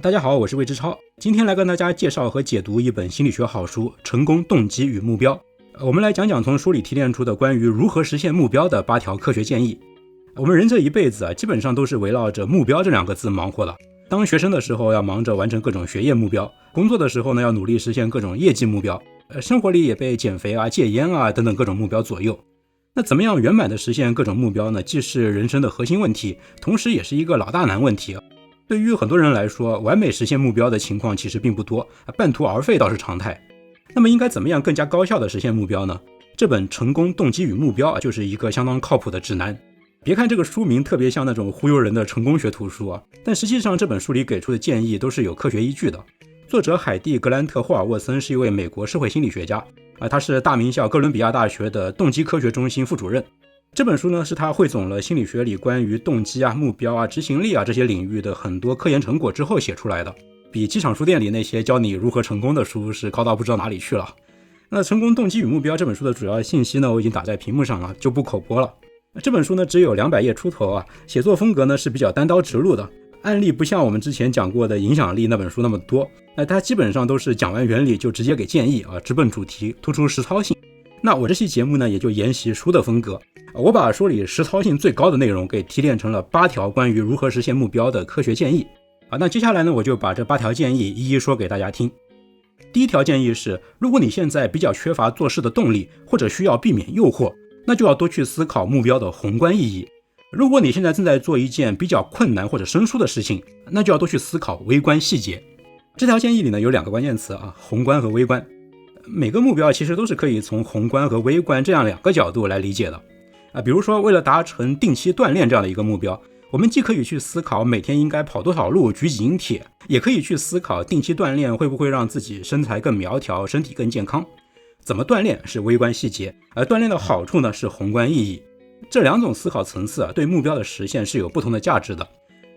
大家好，我是魏之超，今天来跟大家介绍和解读一本心理学好书《成功动机与目标》。我们来讲讲从书里提炼出的关于如何实现目标的8条科学建议。我们人这一辈子基本上都是围绕着目标这2个字忙活的。当学生的时候要忙着完成各种学业目标，工作的时候呢要努力实现各种业绩目标，生活里也被减肥戒烟等等各种目标左右。那怎么样圆满的实现各种目标呢？既是人生的核心问题，同时也是一个老大难问题。对于很多人来说，完美实现目标的情况其实并不多，半途而废倒是常态。那么应该怎么样更加高效的实现目标呢？这本《成功动机与目标》就是一个相当靠谱的指南。别看这个书名特别像那种忽悠人的成功学图书但实际上这本书里给出的建议都是有科学依据的。作者海蒂·格兰特·霍尔沃森是一位美国社会心理学家他是大名校哥伦比亚大学的动机科学中心副主任。这本书呢是他汇总了心理学里关于动机目标执行力这些领域的很多科研成果之后写出来的，比机场书店里那些教你如何成功的书是高到不知道哪里去了。那成功动机与目标这本书的主要信息呢我已经打在屏幕上了，就不口播了。这本书呢只有200页出头写作风格呢是比较单刀直入的，案例不像我们之前讲过的影响力那本书那么多，它基本上都是讲完原理就直接给建议直奔主题，突出实操性。那我这期节目呢也就沿袭书的风格，我把书里实操性最高的内容给提炼成了8条关于如何实现目标的科学建议那接下来呢我就把这8条建议一一说给大家听。第一条建议是，如果你现在比较缺乏做事的动力，或者需要避免诱惑，那就要多去思考目标的宏观意义。如果你现在正在做一件比较困难或者生疏的事情，那就要多去思考微观细节。这条建议里呢有2个关键词宏观和微观。每个目标其实都是可以从宏观和微观这样2个角度来理解的比如说为了达成定期锻炼这样的一个目标，我们既可以去思考每天应该跑多少路，举几斤铁，也可以去思考定期锻炼会不会让自己身材更苗条，身体更健康。怎么锻炼是微观细节，而锻炼的好处呢是宏观意义。这2种思考层次对目标的实现是有不同的价值的。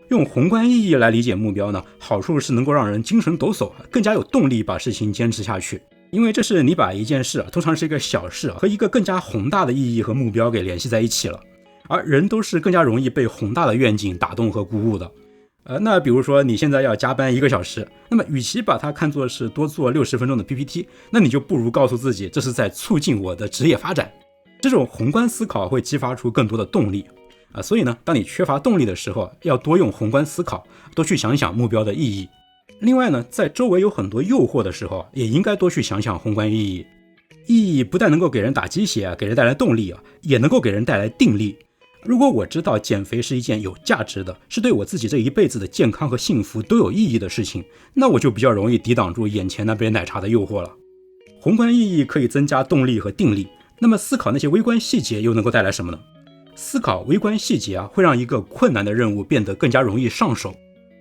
用宏观意义来理解目标呢，好处是能够让人精神抖擞，更加有动力把事情坚持下去。因为这是你把一件事通常是一个小事和一个更加宏大的意义和目标给联系在一起了，而人都是更加容易被宏大的愿景打动和鼓舞的。那比如说你现在要加班1个小时，那么与其把它看作是多做60分钟的 PPT， 那你就不如告诉自己这是在促进我的职业发展。这种宏观思考会激发出更多的动力所以呢当你缺乏动力的时候，要多用宏观思考，多去想想目标的意义。另外呢，在周围有很多诱惑的时候，也应该多去想想宏观意义。意义不但能够给人打鸡血给人带来动力也能够给人带来定力。如果我知道减肥是一件有价值的，是对我自己这一辈子的健康和幸福都有意义的事情，那我就比较容易抵挡住眼前那杯奶茶的诱惑了。宏观意义可以增加动力和定力，那么思考那些微观细节又能够带来什么呢？思考微观细节会让一个困难的任务变得更加容易上手。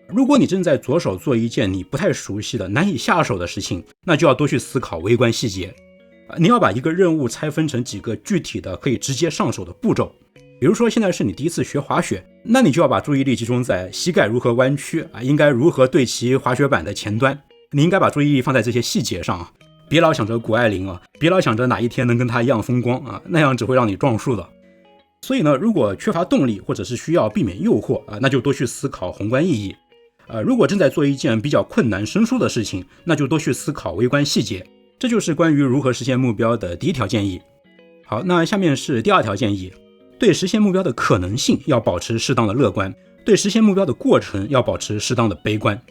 如果你正在着手做一件你不太熟悉的难以下手的事情，那就要多去思考微观细节。你要把一个任务拆分成几个具体的可以直接上手的步骤。比如说现在是你第一次学滑雪，那你就要把注意力集中在膝盖如何弯曲应该如何对齐滑雪板的前端。你应该把注意力放在这些细节上别老想着谷爱凌别老想着哪一天能跟她一样风光那样只会让你撞树的。所以呢，如果缺乏动力或者是需要避免诱惑那就多去思考宏观意义。如果正在做一件比较困难生疏的事情，那就多去思考微观细节。这就是关于如何实现目标的第1条建议。好，那下面是第2条建议。对实现目标的可能性要保持适当的乐观，对实现目标的过程要保持适当的悲观。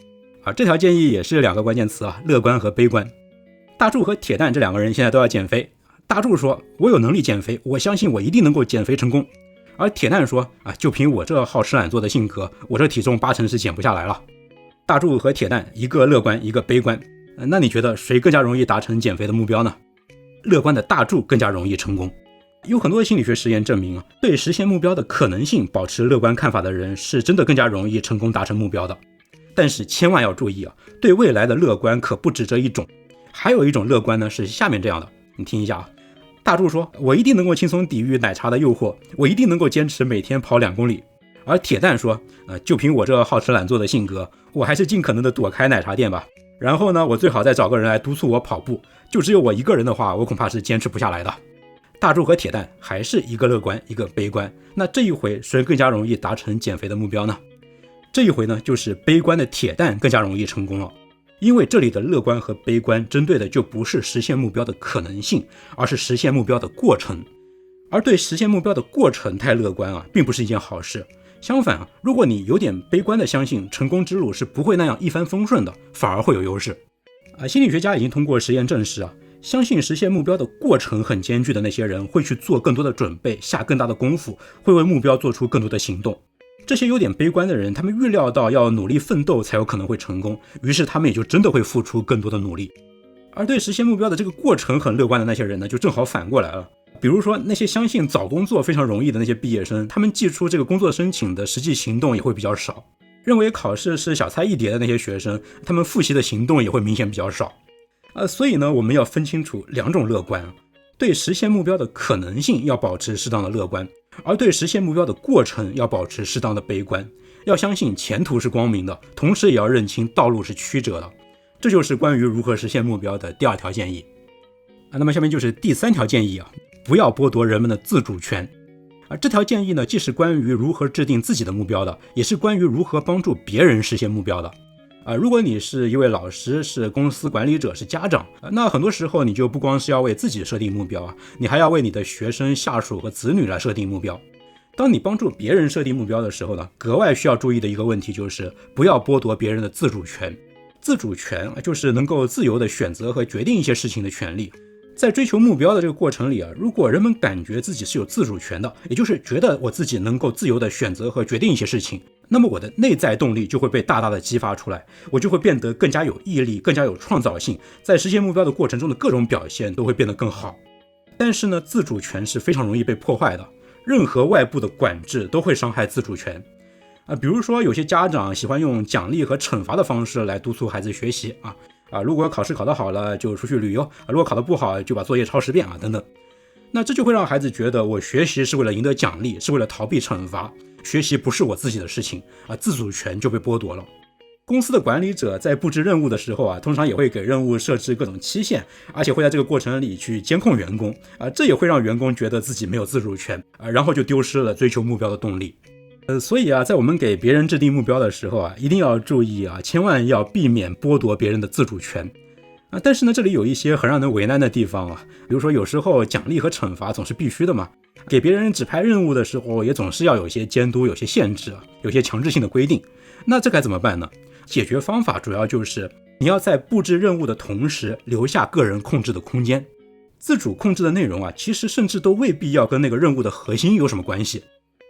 这条建议也是2个关键词乐观和悲观。大柱和铁蛋这2个人现在都要减肥。大柱说，我有能力减肥，我相信我一定能够减肥成功。而铁蛋说就凭我这好吃懒做的性格，我这体重80%是减不下来了。大柱和铁蛋一个乐观一个悲观，那你觉得谁更加容易达成减肥的目标呢？乐观的大柱更加容易成功。有很多心理学实验证明对实现目标的可能性保持乐观看法的人是真的更加容易成功达成目标的。但是千万要注意对未来的乐观可不止这一种。还有一种乐观呢是下面这样的，你听一下大柱说，我一定能够轻松抵御奶茶的诱惑，我一定能够坚持每天跑2公里。而铁蛋说就凭我这好吃懒做的性格，我还是尽可能的躲开奶茶店吧。然后呢，我最好再找个人来督促我跑步，就只有我一个人的话，我恐怕是坚持不下来的。大柱和铁蛋还是一个乐观一个悲观，那这一回谁更加容易达成减肥的目标呢？这一回呢，就是悲观的铁蛋更加容易成功了。因为这里的乐观和悲观针对的就不是实现目标的可能性，而是实现目标的过程。而对实现目标的过程太乐观并不是一件好事。相反如果你有点悲观的相信成功之路是不会那样一帆风顺的，反而会有优势。心理学家已经通过实验证实相信实现目标的过程很艰巨的那些人会去做更多的准备，下更大的功夫，会为目标做出更多的行动。这些有点悲观的人，他们预料到要努力奋斗才有可能会成功，于是他们也就真的会付出更多的努力。而对实现目标的这个过程很乐观的那些人呢，就正好反过来了。比如说那些相信找工作非常容易的那些毕业生，他们寄出这个工作申请的实际行动也会比较少。认为考试是小菜一碟的那些学生，他们复习的行动也会明显比较少。所以呢，我们要分清楚两种乐观。对实现目标的可能性要保持适当的乐观，而对实现目标的过程要保持适当的悲观。要相信前途是光明的，同时也要认清道路是曲折的。这就是关于如何实现目标的第二条建议。那么下面就是第三条建议不要剥夺人们的自主权。这条建议呢，既是关于如何制定自己的目标的，也是关于如何帮助别人实现目标的。如果你是一位老师，是公司管理者，是家长，那很多时候你就不光是要为自己设定目标你还要为你的学生、下属和子女来设定目标。当你帮助别人设定目标的时候呢，格外需要注意的一个问题就是不要剥夺别人的自主权。自主权就是能够自由地选择和决定一些事情的权利。在追求目标的这个过程里如果人们感觉自己是有自主权的，也就是觉得我自己能够自由地选择和决定一些事情，那么我的内在动力就会被大大的激发出来，我就会变得更加有毅力，更加有创造性，在实现目标的过程中的各种表现都会变得更好。但是呢，自主权是非常容易被破坏的，任何外部的管制都会伤害自主权。比如说有些家长喜欢用奖励和惩罚的方式来督促孩子学习如果考试考得好了就出去旅游如果考得不好就把作业抄10遍等等。那这就会让孩子觉得我学习是为了赢得奖励，是为了逃避惩罚，学习不是我自己的事情自主权就被剥夺了。公司的管理者在布置任务的时候通常也会给任务设置各种期限，而且会在这个过程里去监控员工这也会让员工觉得自己没有自主权然后就丢失了追求目标的动力。所以在我们给别人制定目标的时候一定要注意千万要避免剥夺别人的自主权但是呢，这里有一些很让人为难的地方比如说有时候奖励和惩罚总是必须的嘛，给别人指派任务的时候也总是要有一些监督，有些限制有些强制性的规定。那这该怎么办呢？解决方法主要就是你要在布置任务的同时留下个人控制的空间。自主控制的内容其实甚至都未必要跟那个任务的核心有什么关系。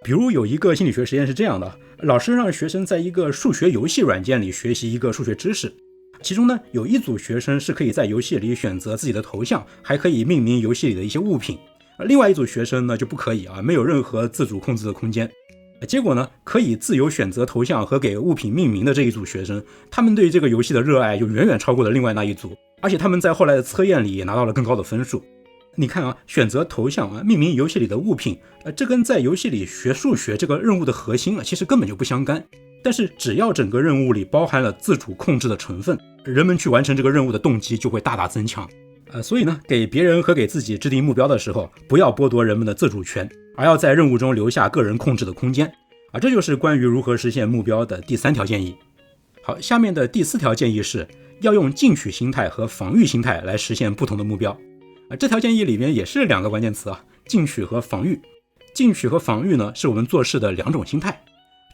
比如有一个心理学实验是这样的，老师让学生在一个数学游戏软件里学习一个数学知识，其中呢有一组学生是可以在游戏里选择自己的头像，还可以命名游戏里的一些物品，另外一组学生呢就不可以没有任何自主控制的空间。结果呢，可以自由选择头像和给物品命名的这一组学生，他们对这个游戏的热爱就远远超过了另外那一组，而且他们在后来的测验里也拿到了更高的分数。你看选择头像命名游戏里的物品这跟在游戏里学数学这个任务的核心其实根本就不相干。但是只要整个任务里包含了自主控制的成分，人们去完成这个任务的动机就会大大增强。所以呢，给别人和给自己制定目标的时候，不要剥夺人们的自主权，而要在任务中留下个人控制的空间这就是关于如何实现目标的第3条建议。好，下面的第4条建议是要用进取心态和防御心态来实现不同的目标这条建议里面也是2个关键词进取和防御。进取和防御呢，是我们做事的2种心态。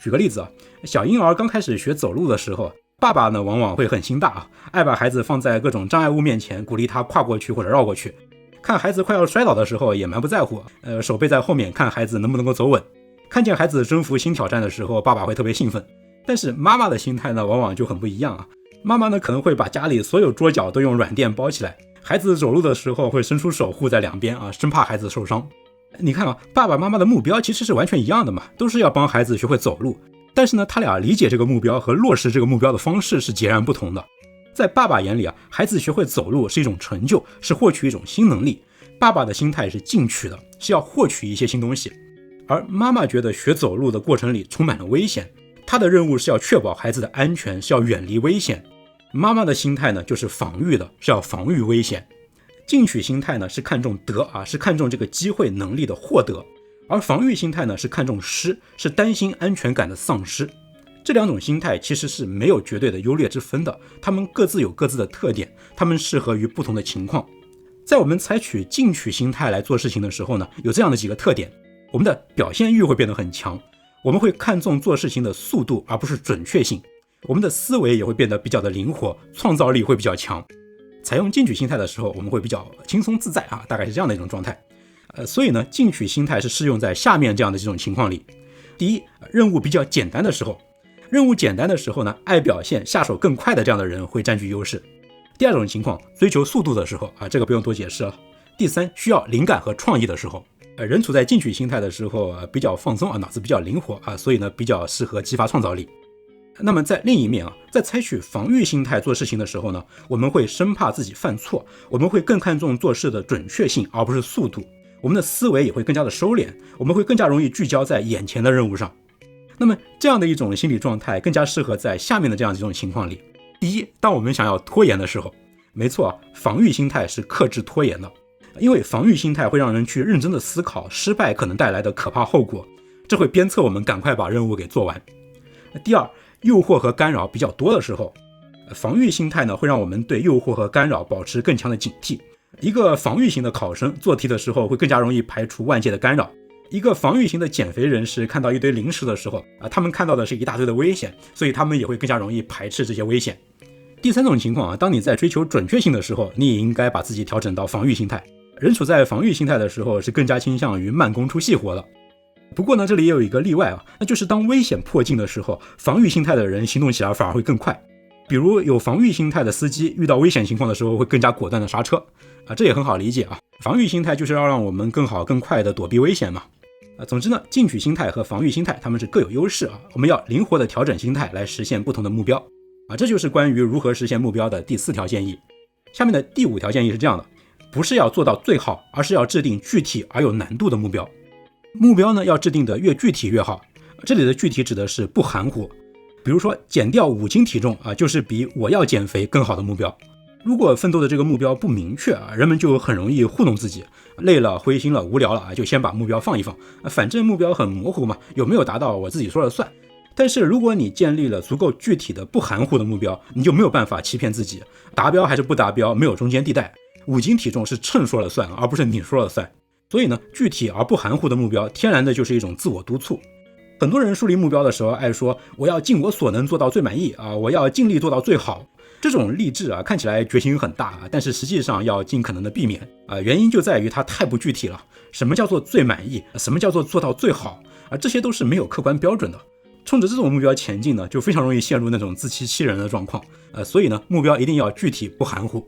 举个例子小婴儿刚开始学走路的时候，爸爸呢往往会很心大爱把孩子放在各种障碍物面前，鼓励他跨过去或者绕过去。看孩子快要摔倒的时候也蛮不在乎手背在后面看孩子能不能够走稳。看见孩子征服新挑战的时候，爸爸会特别兴奋。但是妈妈的心态呢往往就很不一样妈妈呢可能会把家里所有桌角都用软垫包起来，孩子走路的时候会伸出手护在2边生怕孩子受伤。你看爸爸妈妈的目标其实是完全一样的嘛，都是要帮孩子学会走路。但是呢，他俩理解这个目标和落实这个目标的方式是截然不同的。在爸爸眼里孩子学会走路是一种成就，是获取一种新能力。爸爸的心态是进取的，是要获取一些新东西。而妈妈觉得学走路的过程里充满了危险，她的任务是要确保孩子的安全，是要远离危险。妈妈的心态呢就是防御的，是要防御危险。进取心态呢是看重得是看重这个机会能力的获得，而防御心态呢是看重失，是担心安全感的丧失。这两种心态其实是没有绝对的优劣之分的，它们各自有各自的特点，它们适合于不同的情况。在我们采取进取心态来做事情的时候呢，有这样的几个特点：我们的表现欲会变得很强，我们会看重做事情的速度而不是准确性，我们的思维也会变得比较的灵活，创造力会比较强。采用进取心态的时候，我们会比较轻松自在啊，大概是这样的一种状态。所以呢，进取心态是适用在下面这样的几种情况里。第一，任务比较简单的时候，任务简单的时候呢，爱表现、下手更快的这样的人会占据优势。第二种情况，追求速度的时候啊，这个不用多解释了。第三，需要灵感和创意的时候，人处在进取心态的时候比较放松啊，脑子比较灵活啊，所以呢比较适合激发创造力。那么在另一面啊，在采取防御心态做事情的时候呢，我们会生怕自己犯错，我们会更看重做事的准确性而不是速度，我们的思维也会更加的收敛，我们会更加容易聚焦在眼前的任务上。那么这样的一种心理状态更加适合在下面的这样几种情况里。第一，当我们想要拖延的时候，没错，防御心态是克制拖延的，因为防御心态会让人去认真的思考失败可能带来的可怕后果，这会鞭策我们赶快把任务给做完。第二，诱惑和干扰比较多的时候，防御心态呢会让我们对诱惑和干扰保持更强的警惕。一个防御型的考生做题的时候会更加容易排除外界的干扰，一个防御型的减肥人士看到一堆零食的时候他们看到的是一大堆的危险，所以他们也会更加容易排斥这些危险。第三种情况当你在追求准确性的时候，你也应该把自己调整到防御心态。人处在防御心态的时候是更加倾向于慢工出细活的。不过呢，这里也有一个例外那就是当危险迫近的时候，防御心态的人行动起来反而会更快。比如有防御心态的司机遇到危险情况的时候会更加果断的刹车这也很好理解防御心态就是要让我们更好更快的躲避危险嘛。总之呢，进取心态和防御心态它们是各有优势我们要灵活的调整心态来实现不同的目标这就是关于如何实现目标的第4条建议。下面的第5条建议是这样的，不是要做到最好，而是要制定具体而有难度的目标。目标呢要制定的越具体越好，这里的具体指的是不含糊。比如说减掉5斤体重就是比我要减肥更好的目标。如果奋斗的这个目标不明确人们就很容易糊弄自己，累了、灰心了、无聊了就先把目标放一放反正目标很模糊嘛，有没有达到我自己说了算。但是如果你建立了足够具体的不含糊的目标，你就没有办法欺骗自己，达标还是不达标没有中间地带，5斤体重是秤说了算而不是你说了算。所以呢，具体而不含糊的目标天然的就是一种自我督促。很多人树立目标的时候爱说我要尽我所能做到最满意我要尽力做到最好，这种励志看起来决心很大但是实际上要尽可能的避免原因就在于它太不具体了。什么叫做最满意，什么叫做做到最好这些都是没有客观标准的。冲着这种目标前进呢，就非常容易陷入那种自欺欺人的状况所以呢，目标一定要具体不含糊。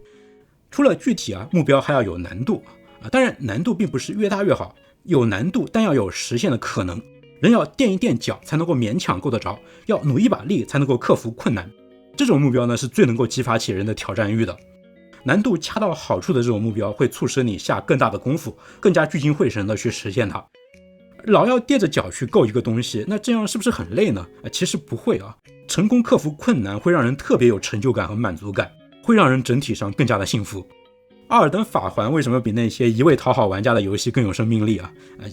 除了具体目标还要有难度当然难度并不是越大越好，有难度但要有实现的可能。人要垫一垫脚才能够勉强够得着，要努一把力才能够克服困难。这种目标呢是最能够激发起人的挑战欲的。难度恰到好处的这种目标会促使你下更大的功夫，更加聚精会神的去实现它。老要踮着脚去够一个东西，那这样是不是很累呢？其实不会成功克服困难会让人特别有成就感和满足感，会让人整体上更加的幸福。阿尔登法环为什么比那些一味讨好玩家的游戏更有生命力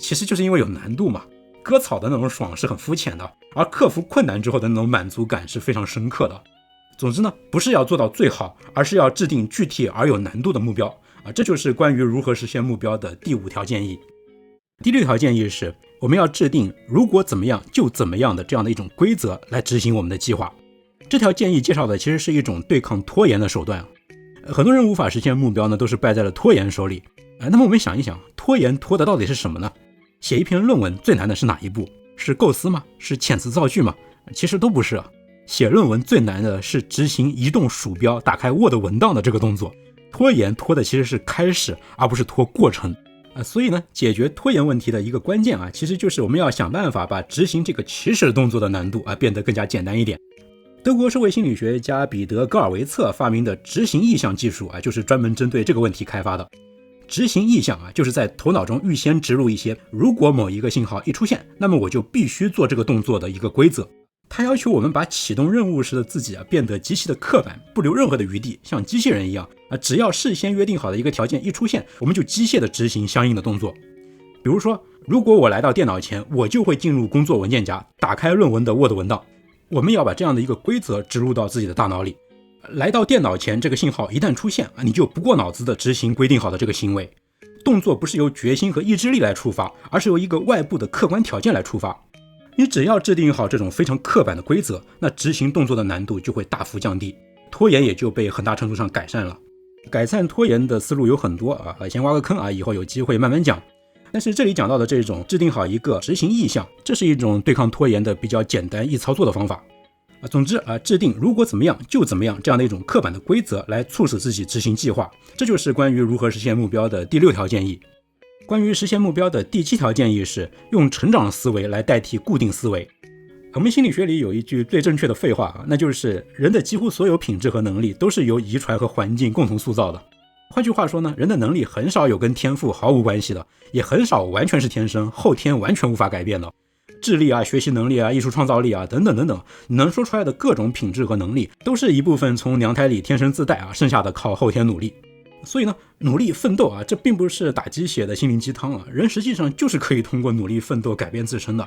其实就是因为有难度嘛。割草的那种爽是很肤浅的，而克服困难之后的那种满足感是非常深刻的。总之呢，不是要做到最好，而是要制定具体而有难度的目标这就是关于如何实现目标的第5条建议。第6条建议是我们要制定如果怎么样就怎么样的这样的一种规则来执行我们的计划。这条建议介绍的其实是一种对抗拖延的手段很多人无法实现目标呢，都是败在了拖延手里那么我们想一想，拖延拖的到底是什么呢？写一篇论文最难的是哪一步？是构思吗？是遣词造句吗？其实都不是写论文最难的是执行移动鼠标打开 Word 文档的这个动作。拖延拖的其实是开始，而不是拖过程所以呢，解决拖延问题的一个关键其实就是我们要想办法把执行这个起始动作的难度变得更加简单一点。德国社会心理学家彼得·戈尔维策发明的执行意向技术就是专门针对这个问题开发的。执行意向就是在头脑中预先植入一些如果某一个信号一出现，那么我就必须做这个动作的一个规则。它要求我们把启动任务时的自己变得极其的刻板，不留任何的余地，像机器人一样只要事先约定好的一个条件一出现，我们就机械的执行相应的动作。比如说，如果我来到电脑前，我就会进入工作文件夹，打开论文的 Word 文档。我们要把这样的一个规则植入到自己的大脑里。来到电脑前，这个信号一旦出现，你就不过脑子的执行规定好的这个行为。动作不是由决心和意志力来触发，而是由一个外部的客观条件来触发。你只要制定好这种非常刻板的规则，那执行动作的难度就会大幅降低，拖延也就被很大程度上改善了。改善拖延的思路有很多先挖个坑以后有机会慢慢讲。但是这里讲到的这种制定好一个执行意向，这是一种对抗拖延的比较简单易操作的方法。总之制定如果怎么样就怎么样这样的一种刻板的规则来促使自己执行计划，这就是关于如何实现目标的第6条建议。关于实现目标的第7条建议是用成长思维来代替固定思维。我们心理学里有一句最正确的废话那就是人的几乎所有品质和能力都是由遗传和环境共同塑造的。换句话说呢，人的能力很少有跟天赋毫无关系的，也很少完全是天生，后天完全无法改变的。智力学习能力艺术创造力等等等等，你能说出来的各种品质和能力都是一部分从娘胎里天生自带剩下的靠后天努力。所以呢，努力奋斗这并不是打鸡血的心灵鸡汤人实际上就是可以通过努力奋斗改变自身的。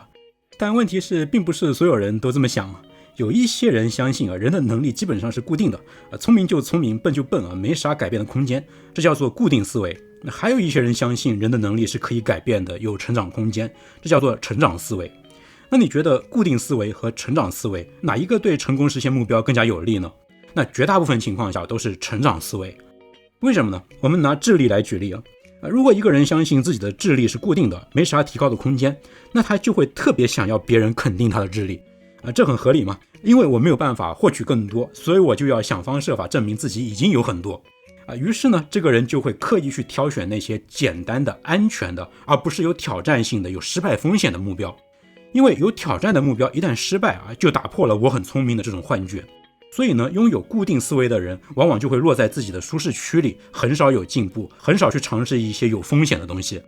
但问题是并不是所有人都这么想有一些人相信人的能力基本上是固定的聪明就聪明，笨就笨没啥改变的空间，这叫做固定思维。还有一些人相信人的能力是可以改变的，有成长空间，这叫做成长思维。那你觉得固定思维和成长思维哪一个对成功实现目标更加有利呢？那绝大部分情况下都是成长思维。为什么呢？我们拿智力来举例如果一个人相信自己的智力是固定的，没啥提高的空间，那他就会特别想要别人肯定他的智力这很合理吗？因为我没有办法获取更多，所以我就要想方设法证明自己已经有很多于是呢，这个人就会刻意去挑选那些简单的、安全的，而不是有挑战性的、有失败风险的目标。因为有挑战的目标一旦失败就打破了我很聪明的这种幻觉。所以呢，拥有固定思维的人往往就会落在自己的舒适区里，很少有进步，很少去尝试一些有风险的东西。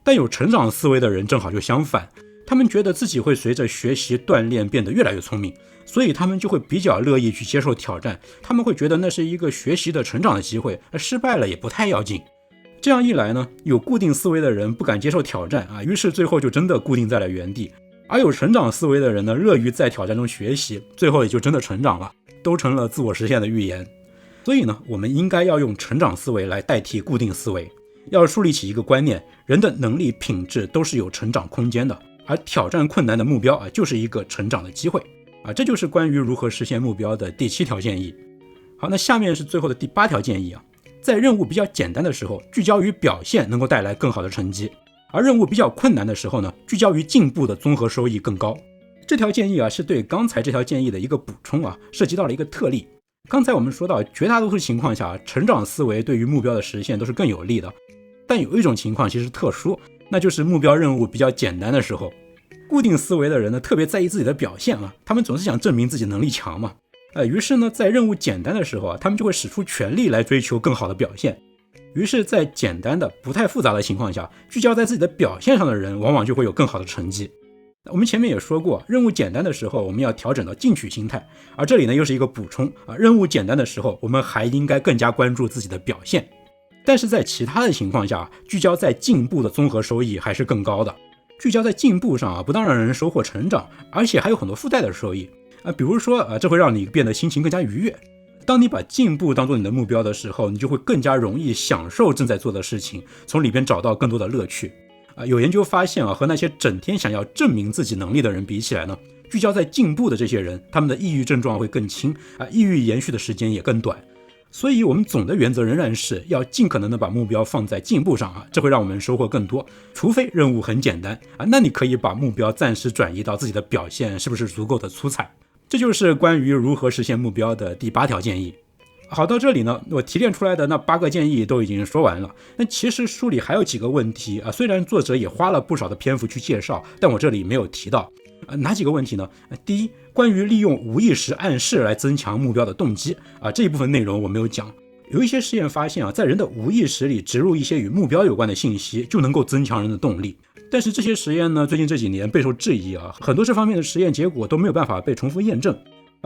但有成长思维的人正好就相反，他们觉得自己会随着学习锻炼变得越来越聪明，所以他们就会比较乐意去接受挑战，他们会觉得那是一个学习的成长的机会，失败了也不太要紧。这样一来呢，有固定思维的人不敢接受挑战于是最后就真的固定在了原地。而有成长思维的人呢，乐于在挑战中学习，最后也就真的成长了，都成了自我实现的预言。所以呢，我们应该要用成长思维来代替固定思维，要树立起一个观念，人的能力品质都是有成长空间的，而挑战困难的目标就是一个成长的机会这就是关于如何实现目标的第7条建议。好，那下面是最后的第8条建议在任务比较简单的时候，聚焦于表现能够带来更好的成绩，而任务比较困难的时候呢，聚焦于进步的综合收益更高。这条建议是对刚才这条建议的一个补充涉及到了一个特例。刚才我们说到绝大多数情况下，成长思维对于目标的实现都是更有利的，但有一种情况其实特殊，那就是目标任务比较简单的时候。固定思维的人呢，特别在意自己的表现他们总是想证明自己能力强嘛于是呢，在任务简单的时候他们就会使出全力来追求更好的表现。于是在简单的不太复杂的情况下，聚焦在自己的表现上的人往往就会有更好的成绩。我们前面也说过，任务简单的时候我们要调整到进取心态，而这里呢又是一个补充任务简单的时候我们还应该更加关注自己的表现。但是在其他的情况下，聚焦在进步的综合收益还是更高的。聚焦在进步上不但让人收获成长，而且还有很多附带的收益比如说这会让你变得心情更加愉悦。当你把进步当做你的目标的时候，你就会更加容易享受正在做的事情，从里边找到更多的乐趣有研究发现和那些整天想要证明自己能力的人比起来呢，聚焦在进步的这些人，他们的抑郁症状会更轻抑郁延续的时间也更短。所以我们总的原则仍然是要尽可能的把目标放在进步上这会让我们收获更多。除非任务很简单那你可以把目标暂时转移到自己的表现是不是足够的出彩。这就是关于如何实现目标的第8条建议。好，到这里呢，我提炼出来的那8个建议都已经说完了。那其实书里还有几个问题虽然作者也花了不少的篇幅去介绍，但我这里没有提到哪几个问题呢？第一，关于利用无意识暗示来增强目标的动机这一部分内容我没有讲。有一些实验发现在人的无意识里植入一些与目标有关的信息，就能够增强人的动力。但是这些实验呢，最近这几年备受质疑很多这方面的实验结果都没有办法被重复验证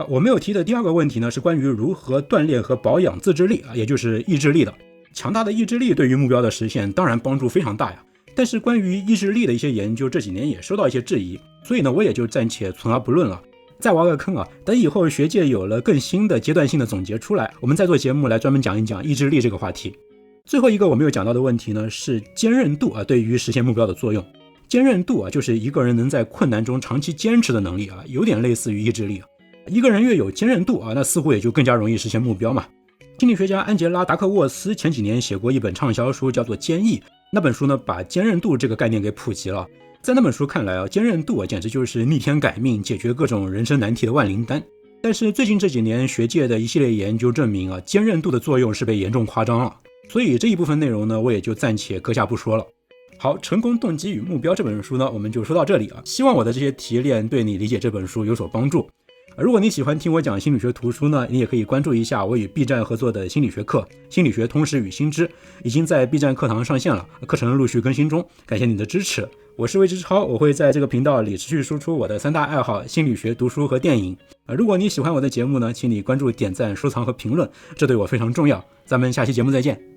我没有提的第2个问题呢，是关于如何锻炼和保养自制力也就是意志力的。强大的意志力对于目标的实现当然帮助非常大呀，但是关于意志力的一些研究这几年也受到一些质疑，所以呢我也就暂且存而不论了。再挖个坑啊，等以后学界有了更新的阶段性的总结出来，我们再做节目来专门讲一讲意志力这个话题。最后一个我没有讲到的问题呢，是坚韧度对于实现目标的作用。坚韧度就是一个人能在困难中长期坚持的能力有点类似于意志力一个人越有坚韧度那似乎也就更加容易实现目标嘛。心理学家安杰拉·达克沃斯前几年写过一本畅销书，叫做《坚毅》。那本书呢，把坚韧度这个概念给普及了。在那本书看来坚韧度简直就是逆天改命，解决各种人生难题的万灵丹。但是最近这几年学界的一系列研究证明坚韧度的作用是被严重夸张了。所以这一部分内容呢，我也就暂且搁下不说了。好，成功动机与目标这本书呢，我们就说到这里希望我的这些提炼对你理解这本书有所帮助。如果你喜欢听我讲心理学图书呢，你也可以关注一下我与 B 站合作的心理学课《心理学通识与新知》，已经在 B 站课堂上线了，课程陆续更新中，感谢你的支持。我是魏之超，我会在这个频道里持续输出我的3大爱好：心理学、读书和电影。如果你喜欢我的节目呢，请你关注、点赞、收藏和评论，这对我非常重要。咱们下期节目再见。